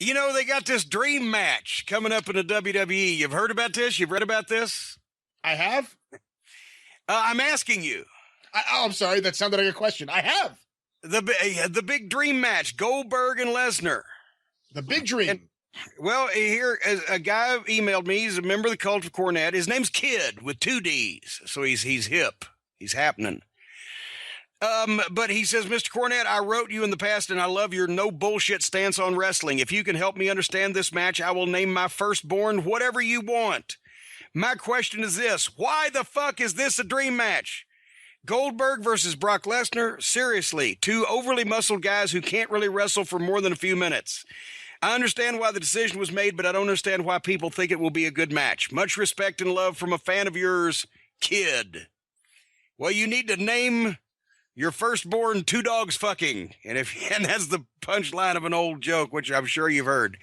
You know, they got this dream match coming up in the WWE. You've heard about this? You've read about this? I have. I'm asking you. I'm sorry. That sounded like a question. I have. The big dream match, Goldberg and Lesnar. The big dream. And, well, here, a guy emailed me. He's a member of the cult of Cornette. His name's Kid with 2 D's. So he's hip. He's happening. But he says, Mr. Cornette, I wrote you in the past and I love your no bullshit stance on wrestling. If you can help me understand this match, I will name my firstborn whatever you want. My question is this: why the fuck is this a dream match? Goldberg versus Brock Lesnar? Seriously, 2 overly muscled guys who can't really wrestle for more than a few minutes. I understand why the decision was made, but I don't understand why people think it will be a good match. Much respect and love from a fan of yours, Kid. Well, you need to name your firstborn 2 dogs fucking. And that's the punchline of an old joke, which I'm sure you've heard.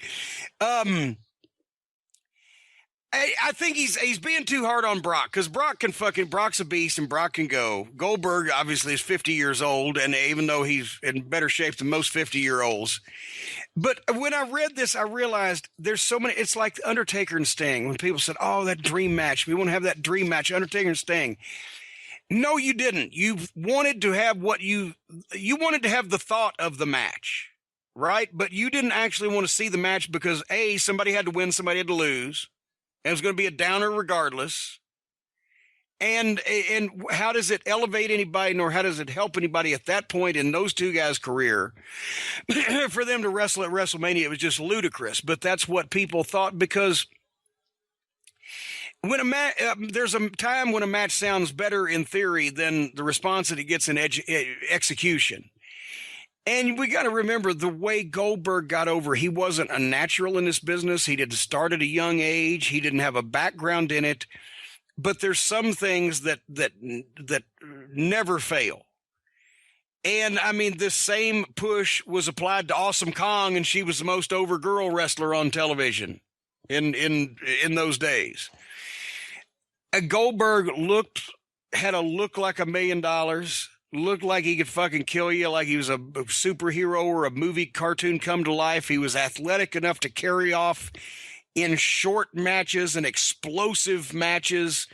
I think he's being too hard on Brock, because Brock's a beast and Brock can go. Goldberg obviously is 50 years old, and even though he's in better shape than most 50-year-olds. But when I read this, I realized there's so many. It's like the Undertaker and Sting. When people said, oh, that dream match, we want to have that dream match, Undertaker and Sting. No, you didn't. You wanted to have you wanted to have the thought of the match, right? But you didn't actually want to see the match because A, somebody had to win, somebody had to lose. And it was going to be a downer regardless. And how does it elevate anybody, nor how does it help anybody at that point in those 2 guys' career for them to wrestle at WrestleMania? It was just ludicrous. But that's what people thought, because when there's a time when a match sounds better in theory than the response that it gets in execution. And we got to remember the way Goldberg got over. He wasn't a natural in this business. He didn't start at a young age. He didn't have a background in it. But there's some things that never fail. And I mean, this same push was applied to Awesome Kong, and she was the most over girl wrestler on television in those days. Goldberg had a look like $1 million. Looked like he could fucking kill you, like he was a superhero or a movie cartoon come to life. He was athletic enough to carry off in short matches and explosive matches,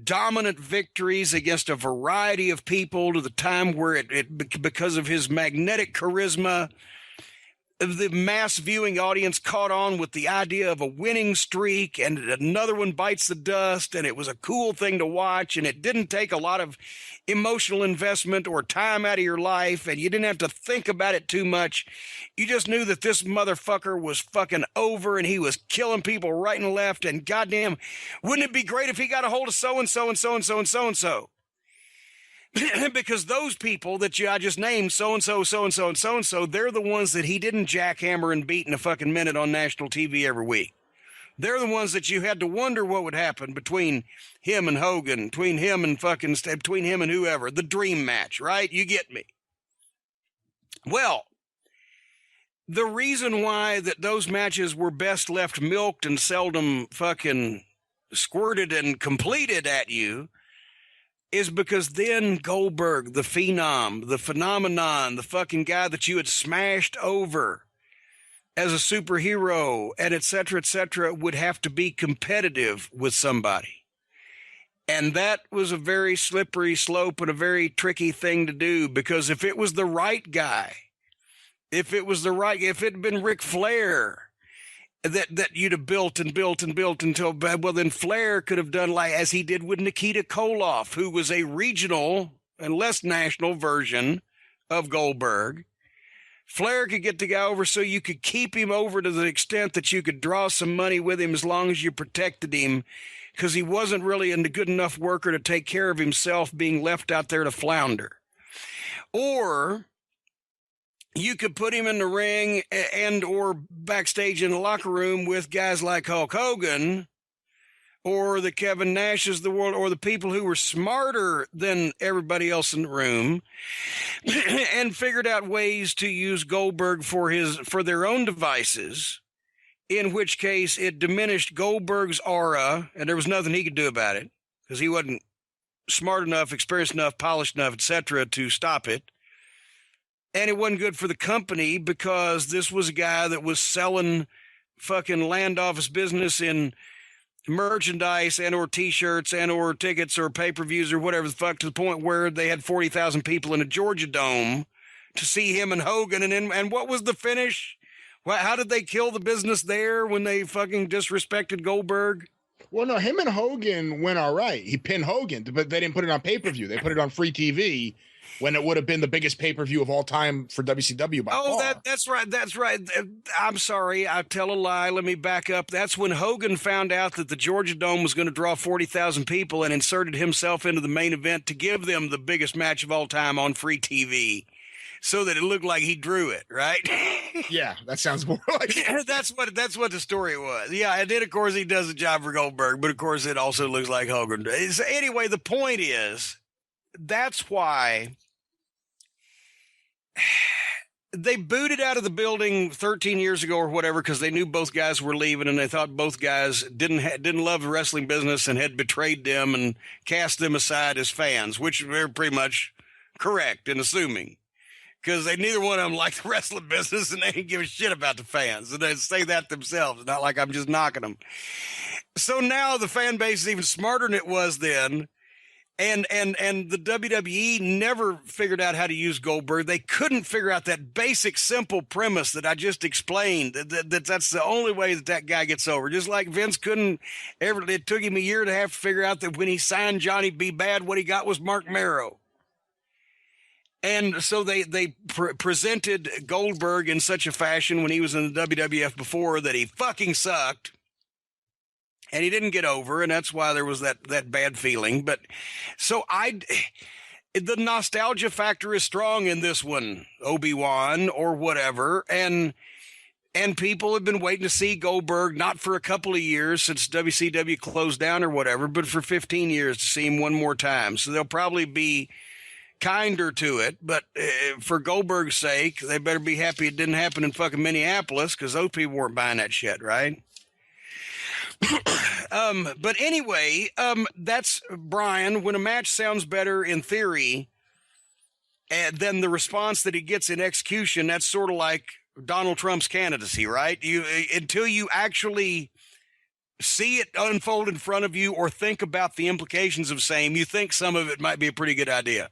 dominant victories against a variety of people to the time where because of his magnetic charisma, the mass viewing audience caught on with the idea of a winning streak, and another one bites the dust, and it was a cool thing to watch, and it didn't take a lot of emotional investment or time out of your life, and you didn't have to think about it too much. You just knew that this motherfucker was fucking over, and he was killing people right and left, and goddamn, wouldn't it be great if he got a hold of so-and-so and so-and-so and so-and-so? Because those people that I just named, so-and-so, so-and-so, and so-and-so, they're the ones that he didn't jackhammer and beat in a fucking minute on national TV every week. They're the ones that you had to wonder what would happen between him and Hogan, between him and whoever. The dream match, right? You get me. Well, the reason why that those matches were best left milked and seldom fucking squirted and completed at you is because then Goldberg, the phenom, the phenomenon, the fucking guy that you had smashed over as a superhero, and et cetera, would have to be competitive with somebody. And that was a very slippery slope and a very tricky thing to do, because if it was the right guy, if it had been Ric Flair, that you'd have built until, well, then Flair could have done like as he did with Nikita Koloff, who was a regional and less national version of Goldberg. Flair could get the guy over so you could keep him over to the extent that you could draw some money with him as long as you protected him, because he wasn't really a good enough worker to take care of himself, being left out there to flounder. Or you could put him in the ring and or backstage in the locker room with guys like Hulk Hogan or the Kevin Nashes of the world, or the people who were smarter than everybody else in the room and figured out ways to use Goldberg for their own devices, in which case it diminished Goldberg's aura, and there was nothing he could do about it because he wasn't smart enough, experienced enough, polished enough, etc., to stop it. And it wasn't good for the company because this was a guy that was selling fucking land office business in merchandise and or t-shirts and or tickets or pay-per-views or whatever the fuck, to the point where they had 40,000 people in a Georgia Dome to see him and Hogan. And what was the finish? How did they kill the business there when they fucking disrespected Goldberg? Well, no, him and Hogan went all right. He pinned Hogan, but they didn't put it on pay-per-view. They put it on free TV when it would have been the biggest pay-per-view of all time for WCW by far. That's right. That's right. I'm sorry. I tell a lie. Let me back up. That's when Hogan found out that the Georgia Dome was going to draw 40,000 people and inserted himself into the main event to give them the biggest match of all time on free TV so that it looked like he drew it, right? Yeah, that sounds more like that's what the story was. Yeah, and then, of course, he does the job for Goldberg, but, of course, it also looks like Hogan. So anyway, the point is, that's why they booted out of the building 13 years ago or whatever because they knew both guys were leaving and they thought both guys didn't love the wrestling business and had betrayed them and cast them aside as fans, which they're pretty much correct in assuming because neither one of them liked the wrestling business and they didn't give a shit about the fans. And they say that themselves, not like I'm just knocking them. So now the fan base is even smarter than it was then. And the WWE never figured out how to use Goldberg. They couldn't figure out that basic, simple premise that I just explained. That's the only way that guy gets over. Just like Vince couldn't ever. It took him a year and a half to figure out that when he signed Johnny B. Bad, what he got was Mark Marrow. And so they presented Goldberg in such a fashion when he was in the WWF before that he fucking sucked. And he didn't get over, and that's why there was that bad feeling. But so the nostalgia factor is strong in this one, Obi-Wan or whatever. And people have been waiting to see Goldberg, not for a couple of years since WCW closed down or whatever, but for 15 years to see him one more time. So they'll probably be kinder to it. But for Goldberg's sake, they better be happy it didn't happen in fucking Minneapolis because those people weren't buying that shit, right? But anyway, that's Brian. When a match sounds better in theory than the response that he gets in execution, that's sort of like Donald Trump's candidacy, right? Until you actually see it unfold in front of you or think about the implications of same, you think some of it might be a pretty good idea.